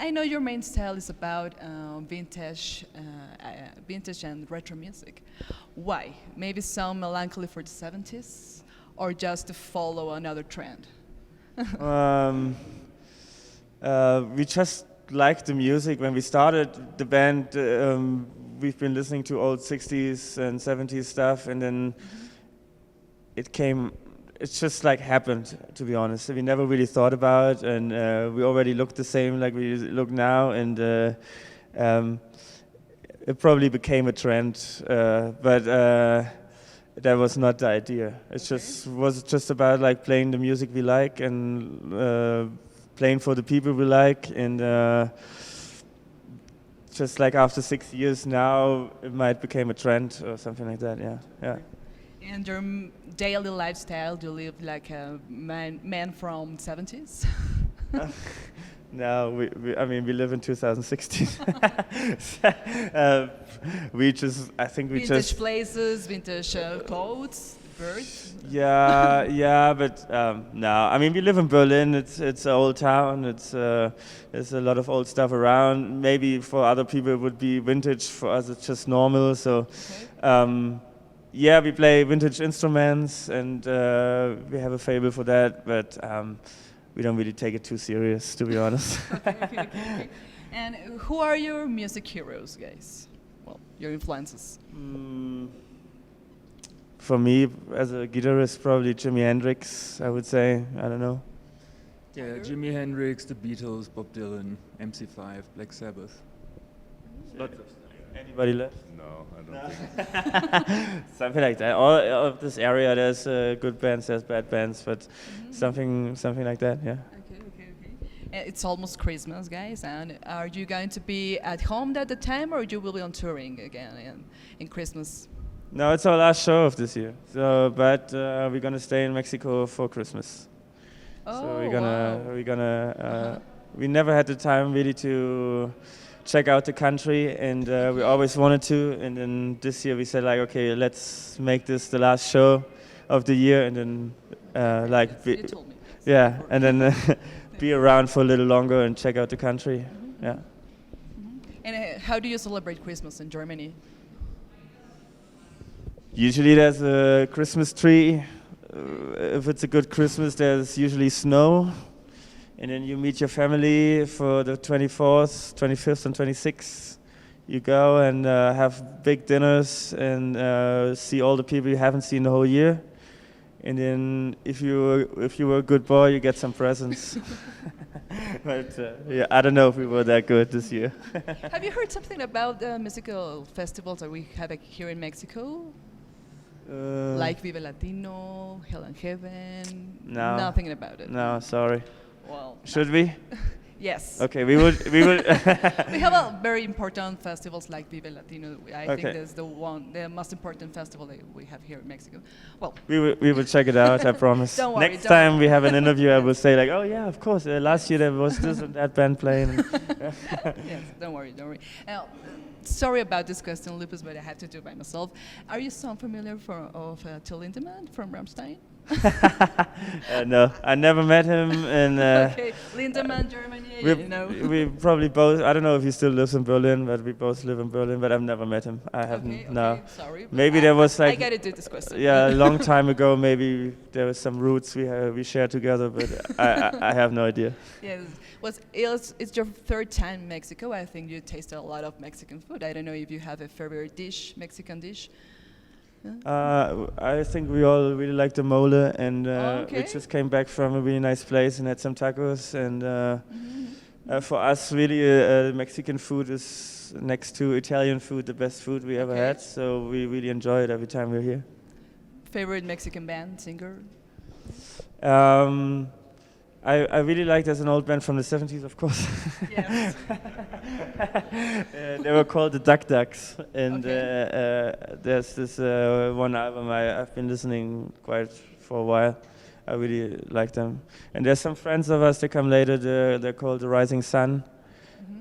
I know your main style is about vintage and retro music. Why? Maybe some melancholy for the 70s, or just to follow another trend? Um, we just liked the music when we started the band. We've been listening to old 60s and 70s stuff, and then it came. It just like happened, to be honest. We never really thought about it, and we already looked the same like we look now, and it probably became a trend, but that was not the idea. It just was just about like playing the music we like and playing for the people we like, and just like after 6 years now, it might become a trend or something like that. Yeah, yeah. And your daily lifestyle, do you live like a man from 70s? No, I mean, we live in 2016. I think we Vintage just. places, vintage clothes, birds. Yeah, but no. I mean, we live in Berlin. It's an old town. There's a lot of old stuff around. Maybe for other people it would be vintage. For us, it's just normal. So, yeah, we play vintage instruments, and we have a fable for that. But we don't really take it too serious, to be honest. Okay. And who are your music heroes, guys? Well, your influences. For me, as a guitarist, probably Jimi Hendrix, I would say. I don't know. Yeah, Jimi Hendrix, the Beatles, Bob Dylan, MC5, Black Sabbath. Anybody left? No, I don't think. Something like that. All of this area, there's good bands, there's bad bands, but something like that, yeah. Okay. It's almost Christmas, guys, and are you going to be at home at the time, or you will be on touring again in Christmas? No, it's our last show of this year. So, but we're gonna stay in Mexico for Christmas. Oh, So wow. we're gonna. We never had the time really to check out the country, and we always wanted to. And then this year we said like, okay, let's make this the last show of the year, and then You told me. yeah, and then be around for a little longer and check out the country. Yeah. And how do you celebrate Christmas in Germany? Usually there's a Christmas tree. If it's a good Christmas, there's usually snow. And then you meet your family for the 24th, 25th, and 26th. You go and have big dinners and see all the people you haven't seen the whole year. And then if you were a good boy, you get some presents. But yeah, I don't know if we were that good this year. Have you heard something about the musical festivals that we have here in Mexico? Like Vive Latino, Hell and Heaven? No. Nothing about it. No, sorry. Well, Should we? yes. Okay, we would. We have a very important festivals like Vive Latino. I think Okay. that's the most important festival that we have here in Mexico. Well, we will check it out, I promise. Don't worry, Next don't time worry. we have an interview, I will say like, oh yeah, of course. Last year there was this and that band playing. yes, don't worry. Sorry about this question, Lupus, but I have to do it by myself. Are you so familiar of Till Lindemann from Rammstein? No, I never met him, and Okay, Lindemann, Germany, you know. we probably both. I don't know if he still lives in Berlin, but we both live in Berlin. But I've never met him. I haven't. Okay, No. sorry. but Maybe there was like. I gotta do this question. Yeah, a long time ago. Maybe there was some roots we share together, but I have no idea. Yes. It's your third time in Mexico. I think you tasted a lot of Mexican food. I don't know if you have a favorite dish, Mexican dish. I think we all really like the mole, and Okay. we just came back from a really nice place and had some tacos. And for us, really, Mexican food is next to Italian food the best food we ever Okay. had. So we really enjoy it every time we're here. Favorite Mexican band, singer? I really like there's an old band from the 70s, of course. Yes. They were called the Duck Ducks, and Okay. there's this one album I've been listening quite for a while. I really like them. And there's some friends of us that come later. They're called the Rising Sun.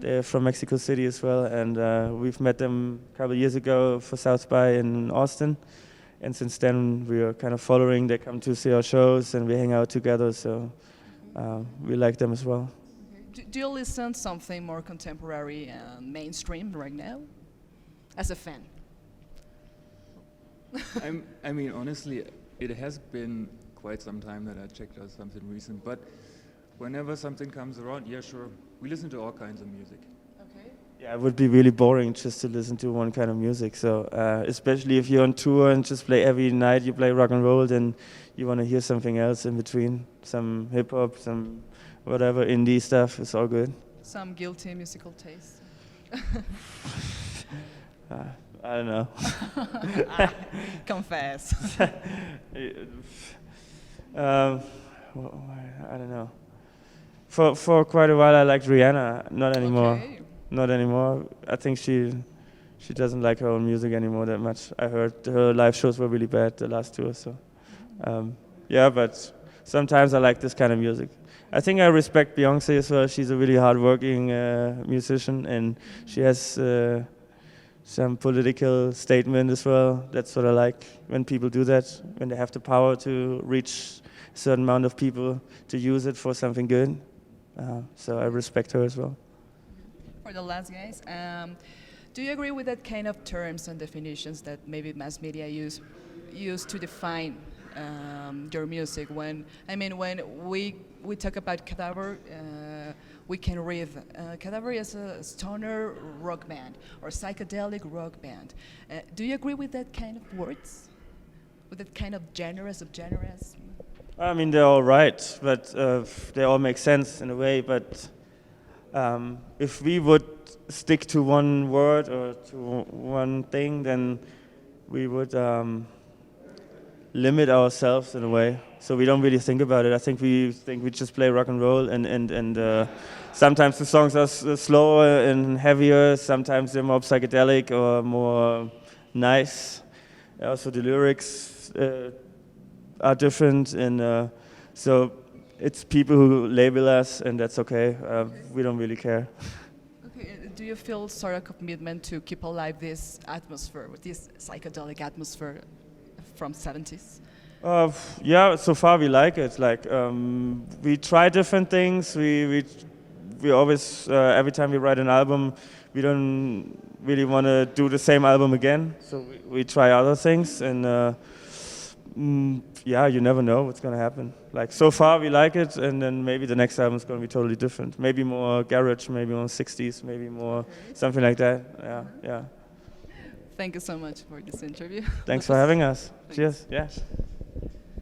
They're from Mexico City as well, and we've met them a couple of years ago for South by in Austin. And since then we are kind of following. They come to see our shows, and we hang out together. So we like them as well. Do you listen something more contemporary and mainstream right now, as a fan? I mean, honestly, it has been quite some time that I checked out something recent, but whenever something comes around, yeah, sure. We listen to all kinds of music. Okay. Yeah, it would be really boring just to listen to one kind of music. So especially if you're on tour and just play every night, you play rock and roll, then you want to hear something else in between, some hip hop, some whatever indie stuff. It's all good. Some guilty musical taste. I don't know. Confess. I don't know. For quite a while, I liked Rihanna. Not anymore. Okay. Not anymore. I think she doesn't like her own music anymore that much. I heard her live shows were really bad the last tour. So yeah, but sometimes I like this kind of music. I think I respect Beyonce as well. She's a really hardworking musician, and she has some political statement as well. That's what I like when people do that, when they have the power to reach a certain amount of people to use it for something good. So I respect her as well. For the last guys, do you agree with that kind of terms and definitions that maybe mass media use to define your music? When we talk about Kadavar, we can read Kadavar is a stoner rock band or psychedelic rock band. Do you agree with that kind of words? With that kind of genres of genres? I mean, they're all right, but they all make sense in a way. But if we would stick to one word or to one thing, then we would limit ourselves in a way. So we don't really think about it. I think we just play rock and roll, and sometimes the songs are slower and heavier. Sometimes they're more psychedelic or more nice. Also, the lyrics are different, and so it's people who label us, and that's okay. We don't really care. Okay. Do you feel sort of commitment to keep alive this atmosphere, this psychedelic atmosphere from 70s? Yeah, so far we like it. Like we try different things. We always every time we write an album, we don't really want to do the same album again. So we try other things, and yeah, you never know what's gonna happen. Like so far we like it, and then maybe the next album is gonna be totally different. Maybe more garage, maybe more 60s, maybe more something like that. Yeah, yeah. Thank you so much for this interview. Thanks for having us. Cheers. Yeah.